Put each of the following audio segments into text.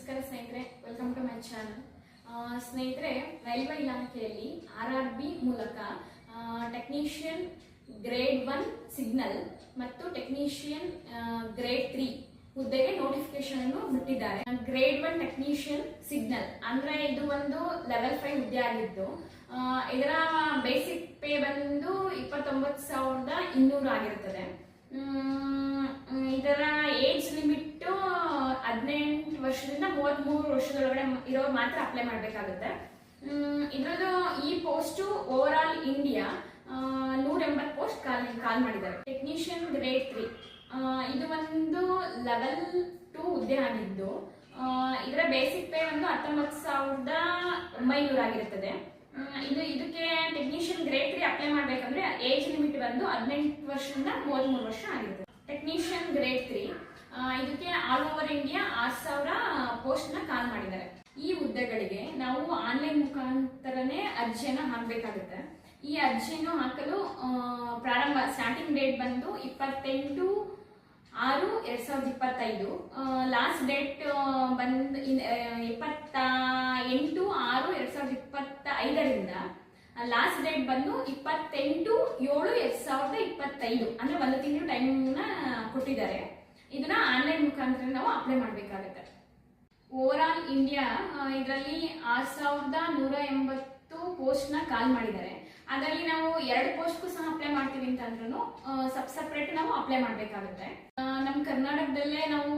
ನಮಸ್ಕಾರ ಸ್ನೇಹಿತರೆ, welcome to my channel. ಸ್ನೇಹಿತರೆ, ರೈಲ್ವೆ ಇಲಾಖೆಯಲ್ಲಿ RRB ಮೂಲಕ ಟೆಕ್ನಿಷಿಯನ್ ಗ್ರೇಡ್ 1 ಸಿಗ್ನಲ್ ಮತ್ತು ಟೆಕ್ನಿಷಿಯನ್ ಗ್ರೇಡ್ 3 ಹುದ್ದೆಗೆ ನೋಟಿಫಿಕೇಶನ್ ಅನ್ನು ಬಿಟ್ಟಿದ್ದಾರೆ. ಗ್ರೇಡ್ 1 ಟೆಕ್ನಿಷಿಯನ್ ಸಿಗ್ನಲ್ ಅಂದ್ರೆ ಇದು ಒಂದು ಲೆವೆಲ್ 5 ಹುದ್ದೆ ಆಗಿದ್ದು, ಇದರ ಬೇಸಿಕ್ ಪೇ ಬಂದು 29,200 ಆಗಿರುತ್ತದೆ. ಇದರ ಏಜ್ ಲಿಮಿಟ್ 18 ವರ್ಷದಿಂದ 33 ವರ್ಷದೊಳಗಡೆ ಇರೋರು ಮಾತ್ರ ಅಪ್ಲೈ ಮಾಡಬೇಕಾಗುತ್ತೆ. ಇದರದ್ದು ಈ post over all India 180 post call ಮಾಡಿದ್ದಾರೆ. ಟೆಕ್ನಿಷಿಯನ್ ಗ್ರೇಡ್ 3 ಇದು ಒಂದು ಲೆವೆಲ್ 2 ಹುದ್ದೆ ಆಗಿದ್ದು, ಇದರ ಬೇಸಿಕ್ ಪೇ ಒಂದು 19,900 ಆಗಿರುತ್ತದೆ. ಇದಕ್ಕೆ ಟೆಕ್ನಿಷಿಯನ್ ಗ್ರೇಡ್ 3 ಅಪ್ಲೈ ಮಾಡಬೇಕಂದ್ರೆ ಏಜ್ ಲಿಮಿಟ್ ಬಂದು 18 ವರ್ಷದಿಂದ 33 ವರ್ಷ ಆಗಿರುತ್ತೆ. ಟೆಕ್ನಿಷಿಯನ್ ಗ್ರೇಡ್ 3 ಇದಕ್ಕೆ ಆಲ್ ಓವರ್ ಇಂಡಿಯಾ 6,000 ಪೋಸ್ಟ್ ನ ಕಾಲ್ ಮಾಡಿದ್ದಾರೆ. ಈ ಹುದ್ದೆಗಳಿಗೆ ನಾವು ಆನ್ಲೈನ್ ಮುಖಾಂತರನೇ ಅರ್ಜಿಯನ್ನು ಹಾಕಬೇಕಾಗುತ್ತೆ. ಈ ಅರ್ಜಿಯನ್ನು ಹಾಕಲು ಸ್ಟಾರ್ಟಿಂಗ್ ಡೇಟ್ ಬಂದು 28/6/2025, ಲಾಸ್ಟ್ ಡೇಟ್ ಬಂದು 28/6/2025ರಿಂದ ಲಾಸ್ಟ್ ಡೇಟ್ ಬಂದು 28/7/2025, ಅಂದ್ರೆ ಒಂದು ತಿಂಗಳು ಟೈಮ್ನ ಕೊಟ್ಟಿದ್ದಾರೆ. ಇದನ್ನ ಆನ್ಲೈನ್ ಮುಖಾಂತರ ನಾವು ಅಪ್ಲೈ ಮಾಡಬೇಕಾಗುತ್ತೆ. ಓವರ್ ಆಲ್ ಇಂಡಿಯಾ ಇದರಲ್ಲಿ 6,180 ಪೋಸ್ಟ್ ನ ಕಾಲ್ ಮಾಡಿದ್ದಾರೆ. ಅದರಲ್ಲಿ ನಾವು 2 ಪೋಸ್ಟ್ಗೂ ಸಹ ಅಪ್ಲೈ ಮಾಡ್ತೀವಿ ಅಂತ ಅಂದ್ರೂ ಸಪ್ರೇಟ್ ನಾವು ಅಪ್ಲೈ ಮಾಡಬೇಕಾಗುತ್ತೆ. ನಮ್ಮ ಕರ್ನಾಟಕದಲ್ಲೇ ನಾವು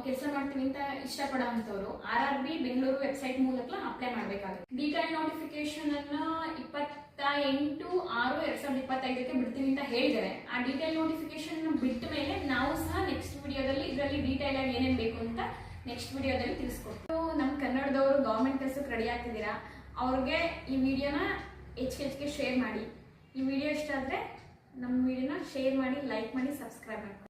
ಕೆಲಸ ಮಾಡ್ತೀವಿ ಅಂತ ಇಷ್ಟಪಡುವಂತವ್ರು RRB ಬೆಂಗಳೂರು ವೆಬ್ಸೈಟ್ ಮೂಲಕ ಅಪ್ಲೈ ಮಾಡಬೇಕಾಗುತ್ತೆ. ಡೀಟೇಲ್ ನೋಟಿಫಿಕೇಶನ್ ಅನ್ನು 28/6/2025ಕ್ಕೆ ಬಿಡ್ತೀವಿ ಅಂತ ಹೇಳಿದ್ದಾರೆ. ಆ ಡೀಟೇಲ್ ನೋಟಿಫಿಕೇಶನ್ ಬಿಟ್ಟ ಮೇಲೆ ನಾವು ಸಹ ನೆಕ್ಸ್ಟ್ ವಿಡಿಯೋದಲ್ಲಿ ಇದರಲ್ಲಿ ಡೀಟೇಲ್ ಆಗಿ ಏನೇನು ಬೇಕು ಅಂತ ನೆಕ್ಸ್ಟ್ ವಿಡಿಯೋದಲ್ಲಿ ತಿಳಿಸ್ಕೊಡ್ತೀವಿ. ನಮ್ಮ ಕನ್ನಡದವರು ಗವರ್ಮೆಂಟ್ ಕೆಲಸಕ್ಕೆ ರೆಡಿ ಆಗ್ತಿದ್ದೀರಾ, ಅವ್ರಿಗೆ ಈ ವಿಡಿಯೋನ ಹೆಚ್ಚಿಗೆ ಶೇರ್ ಮಾಡಿ. ಈ ವಿಡಿಯೋ ಇಷ್ಟ ಆದರೆ ನಮ್ಮ ವಿಡಿಯೋನ ಶೇರ್ ಮಾಡಿ, ಲೈಕ್ ಮಾಡಿ, ಸಬ್ಸ್ಕ್ರೈಬ್ ಮಾಡಿ.